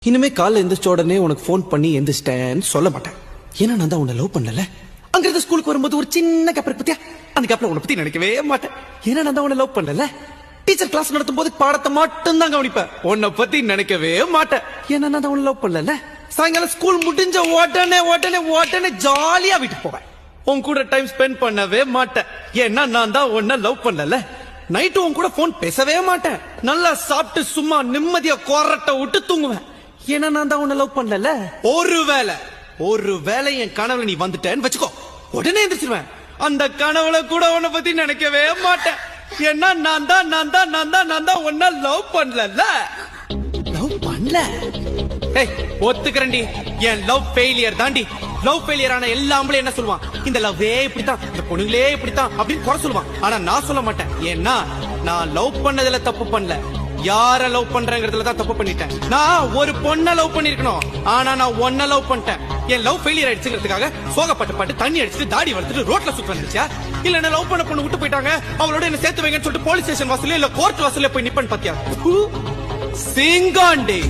இனிமே காலைல எந்திரிச்ச உடனே உனக்கு ஃபோன் பண்ணி எந்திரிச்சிட்டேன்னு சொல்ல மாட்டேன். ஏன்னா நான் தான் உன்னை லவ் பண்ணல. அங்க இருந்து ஸ்கூலுக்கு வரும்போது ஒரு சின்ன கேப் இருக்கு பத்தியா, அந்த கேப்ல உன்னை பத்தி நினைக்கவே மாட்டேன். ஏன்னா நான் தான் உன்னை லவ் பண்ணல. டீச்சர் கிளாஸ் நடத்தும் போது பாடத்தை மட்டும் தான் கவனிப்பேன், உன்னை பத்தி நினைக்கவே மாட்டேன். ஏன்னா நான் தான் உன்னை லவ் பண்ணல. சாயங்காலம் ஸ்கூல் முடிஞ்ச உடனே உடனே உடனே ஜாலியா வீட்டுக்கு போவேன். உன் கூட டைம் ஸ்பெண்ட் பண்ணவே மாட்டேன். ஏன்னா நான் தான் உன்னை லவ் பண்ணல. நைட்டு உன் கூட போன் பேசவே மாட்டேன். நல்லா சாப்பிட்டு சும்மா நிம்மதியா கொரட்டை விட்டு தூங்குவேன். ஏன்னா நான் தான் உன்னை லவ் பண்ணல. ஒருவேளை என் கனவுல நீ வந்துட்டேன்னு வச்சுக்கோ, உடனே எந்திரிச்சிருவேன். அந்த கனவுல கூட உன்னை பத்தி நினைக்கவே மாட்டேன். ஏன்னா நான் தான் உன்னை லவ் பண்ணல. லவ் பண்ணல ஒத்துக்கிறேன்டி, என் லவ் ஃபெயிலியர் தாண்டி. லவ் ஃபெயிலியர் ஆன எல்லாமே என்ன சொல்லுவான், இந்த லவ்வே இப்படித்தான், இந்த பொண்ணுங்களே இப்படித்தான் அப்படின்னு குறை சொல்லுவான். ஆனா நான் சொல்ல மாட்டேன். ஏன்னா நான் லவ் பண்ணதுல தப்பு பண்ணல, யார லவ் பண்றேங்கிறதுல தான் தப்பு பண்ணிட்டேன். நான் ஒரு பொண்ண லவ் பண்ணிருக்கணும், ஆனா நான் ஒன்ன லவ் பண்ணிட்டேன். என் லவ் ஃபெயிலியர் ஆயிடுச்சுங்கிறதுக்காக சோகப்பட்டு தண்ணி அடிச்சுட்டு தாடி வளர்த்துட்டு ரோட்ல சுத்த வந்துச்சா, இல்ல என்ன லவ் பண்ண பொண்ணு விட்டு போயிட்டாங்க, அவளோட என்ன சேர்த்து வைங்கன்னு சொல்லிட்டு போலீஸ் ஸ்டேஷன் வாசல்ல இல்ல கோர்ட் வாசல்ல போய் நிப்பன் பாத்தியா சிங்காண்டி.